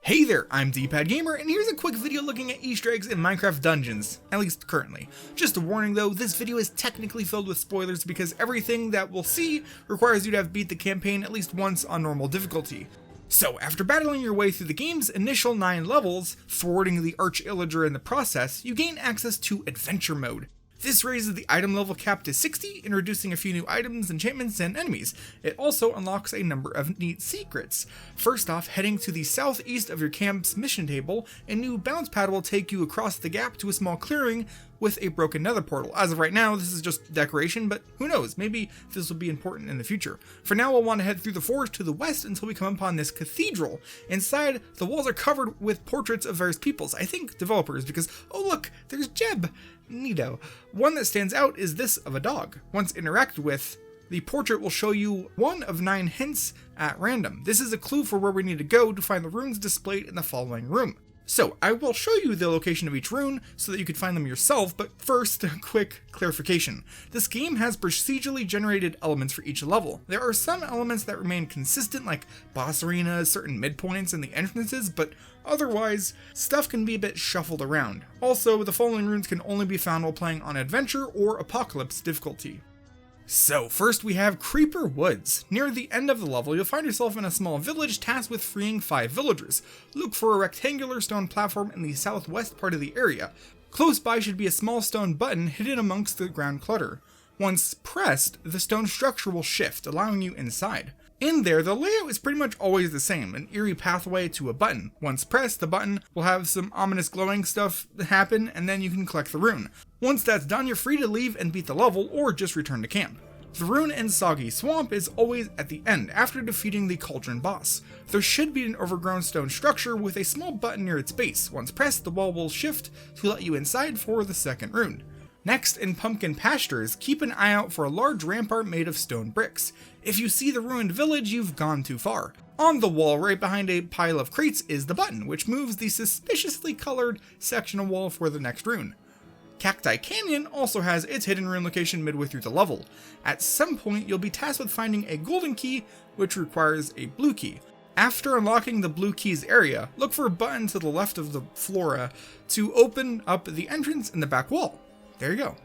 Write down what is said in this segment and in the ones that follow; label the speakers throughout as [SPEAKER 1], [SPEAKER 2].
[SPEAKER 1] Hey there, I'm DPadGamer, and here's a quick video looking at Easter eggs in Minecraft dungeons, at least currently. Just a warning though, this video is technically filled with spoilers because everything that we'll see requires you to have beat the campaign at least once on normal difficulty. So, after battling your way through the game's initial 9 levels, thwarting the Arch-Illager in the process, you gain access to Adventure Mode. This raises the item level cap to 60, introducing a few new items, enchantments, and enemies. It also unlocks a number of neat secrets. First off, heading to the southeast of your camp's mission table, a new bounce pad will take you across the gap to a small clearing with a broken nether portal. As of right now, this is just decoration, but who knows, maybe this will be important in the future. For now, we'll want to head through the forest to the west until we come upon this cathedral. Inside, the walls are covered with portraits of various peoples, I think developers, because, oh look, there's Jeb. Neato. One that stands out is this of a dog. Once interacted with, the portrait will show you one of 9 hints at random. This is a clue for where we need to go to find the runes displayed in the following room. So, I will show you the location of each rune so that you can find them yourself, but first, a quick clarification. This game has procedurally generated elements for each level. There are some elements that remain consistent, like boss arenas, certain midpoints, and the entrances, but otherwise, stuff can be a bit shuffled around. Also, the following runes can only be found while playing on Adventure or Apocalypse difficulty. So, first we have Creeper Woods. Near the end of the level, you'll find yourself in a small village tasked with freeing 5 villagers. Look for a rectangular stone platform in the southwest part of the area. Close by should be a small stone button hidden amongst the ground clutter. Once pressed, the stone structure will shift, allowing you inside. In there, the layout is pretty much always the same, an eerie pathway to a button. Once pressed, the button will have some ominous glowing stuff happen, and then you can collect the rune. Once that's done, you're free to leave and beat the level, or just return to camp. The rune in Soggy Swamp is always at the end, after defeating the Cauldron boss. There should be an overgrown stone structure with a small button near its base. Once pressed, the wall will shift to let you inside for the second rune. Next, in Pumpkin Pastures, keep an eye out for a large rampart made of stone bricks. If you see the ruined village, you've gone too far. On the wall right behind a pile of crates is the button, which moves the suspiciously colored section of wall for the next rune. Cacti Canyon also has its hidden rune location midway through the level. At some point, you'll be tasked with finding a golden key, which requires a blue key. After unlocking the blue keys area, look for a button to the left of the flora to open up the entrance in the back wall. There you go.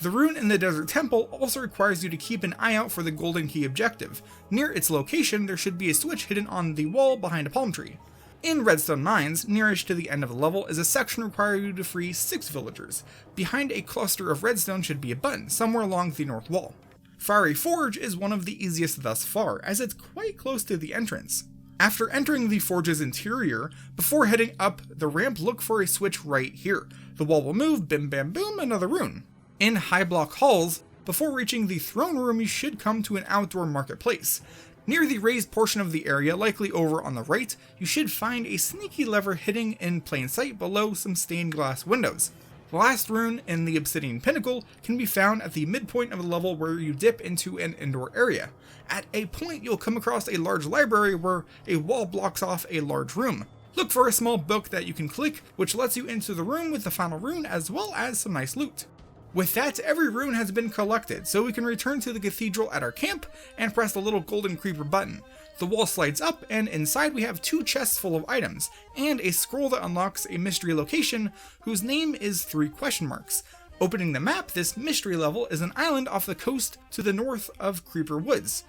[SPEAKER 1] The rune in the Desert Temple also requires you to keep an eye out for the golden key objective. Near its location, there should be a switch hidden on the wall behind a palm tree. In Redstone Mines, nearest to the end of the level, is a section requiring you to free 6 villagers. Behind a cluster of redstone should be a button, somewhere along the north wall. Firey Forge is one of the easiest thus far, as it's quite close to the entrance. After entering the forge's interior, before heading up the ramp, look for a switch right here. The wall will move, bim bam boom, another rune. In Highblock halls, before reaching the throne room, you should come to an outdoor marketplace. Near the raised portion of the area, likely over on the right, you should find a sneaky lever hidden in plain sight below some stained glass windows. The last rune in the Obsidian Pinnacle can be found at the midpoint of the level where you dip into an indoor area. At a point, you'll come across a large library where a wall blocks off a large room. Look for a small book that you can click, which lets you into the room with the final rune as well as some nice loot. With that, every rune has been collected, so we can return to the cathedral at our camp and press the little golden creeper button. The wall slides up, and inside we have 2 chests full of items, and a scroll that unlocks a mystery location whose name is 3 question marks. Opening the map, this mystery level is an island off the coast to the north of Creeper Woods.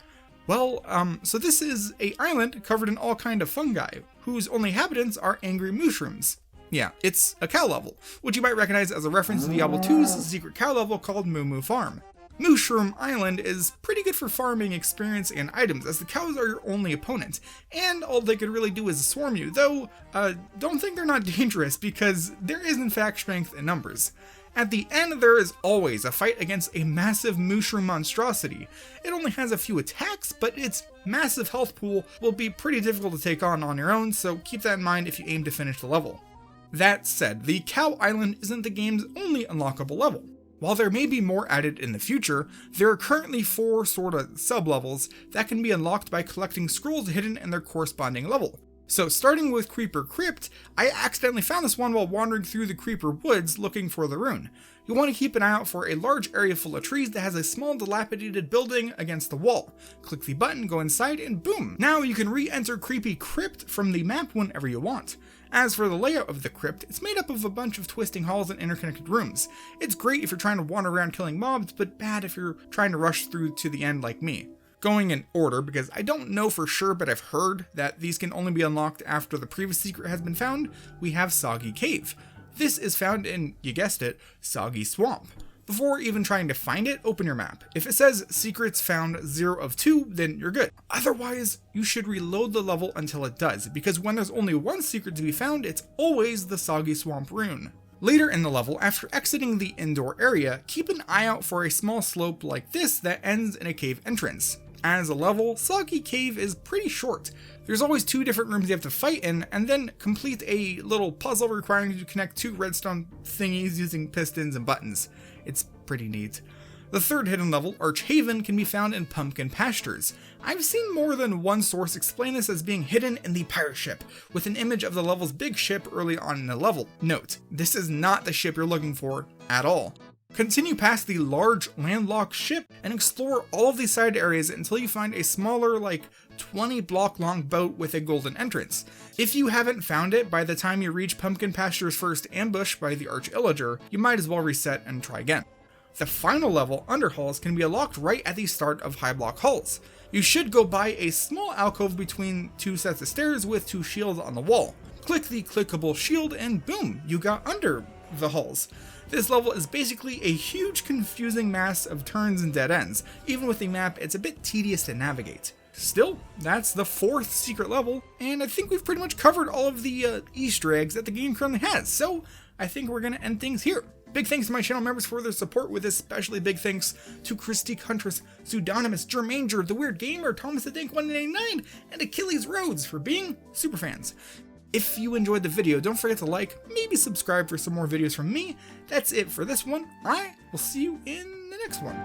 [SPEAKER 1] Well, so this is an island covered in all kind of fungi, whose only inhabitants are angry mushrooms. Yeah, it's a cow level, which you might recognize as a reference to Diablo 2's secret cow level called Moo Moo Farm. Mushroom Island is pretty good for farming experience and items, as the cows are your only opponent, and all they could really do is swarm you, though don't think they're not dangerous, because there is in fact strength in numbers. At the end, there is always a fight against a massive mushroom monstrosity. It only has a few attacks, but its massive health pool will be pretty difficult to take on your own, so keep that in mind if you aim to finish the level. That said, the Cow Island isn't the game's only unlockable level. While there may be more added in the future, there are currently 4 sorta sub-levels that can be unlocked by collecting scrolls hidden in their corresponding level. So starting with Creeper Crypt, I accidentally found this one while wandering through the Creeper Woods looking for the rune. You want to keep an eye out for a large area full of trees that has a small dilapidated building against the wall. Click the button, go inside, and boom! Now you can re-enter Creepy Crypt from the map whenever you want. As for the layout of the crypt, it's made up of a bunch of twisting halls and interconnected rooms. It's great if you're trying to wander around killing mobs, but bad if you're trying to rush through to the end like me. Going in order, because I don't know for sure, but I've heard that these can only be unlocked after the previous secret has been found, we have Soggy Cave. This is found in, you guessed it, Soggy Swamp. Before even trying to find it, open your map. If it says secrets found 0 of 2, then you're good. Otherwise, you should reload the level until it does, because when there's only one secret to be found, it's always the Soggy Swamp rune. Later in the level, after exiting the indoor area, keep an eye out for a small slope like this that ends in a cave entrance. As a level, Soggy Cave is pretty short. There's always 2 different rooms you have to fight in, and then complete a little puzzle requiring you to connect 2 redstone thingies using pistons and buttons. It's pretty neat. The third hidden level, Archhaven, can be found in Pumpkin Pastures. I've seen more than one source explain this as being hidden in the pirate ship, with an image of the level's big ship early on in the level. Note, this is not the ship you're looking for at all. Continue past the large landlocked ship and explore all of these side areas until you find a smaller, like 20 block long boat with a golden entrance. If you haven't found it by the time you reach Pumpkin Pasture's first ambush by the Arch-Illager, you might as well reset and try again. The final level, Underhalls, can be unlocked right at the start of Highblock Halls. You should go by a small alcove between 2 sets of stairs with 2 shields on the wall. Click the clickable shield and boom, you got under the halls. This level is basically a huge confusing mass of turns and dead ends. Even with the map, it's a bit tedious to navigate. Still, that's the 4th secret level, and I think we've pretty much covered all of the Easter eggs that the game currently has, so I think we're going to end things here. Big thanks to my channel members for their support, with especially big thanks to Christique Huntress, Pseudonymous, Jermanger, The Weird Gamer, Thomas the Dink 189, and Achilles Rhodes for being super fans. If you enjoyed the video, don't forget to like, maybe subscribe for some more videos from me. That's it for this one. I will see you in the next one.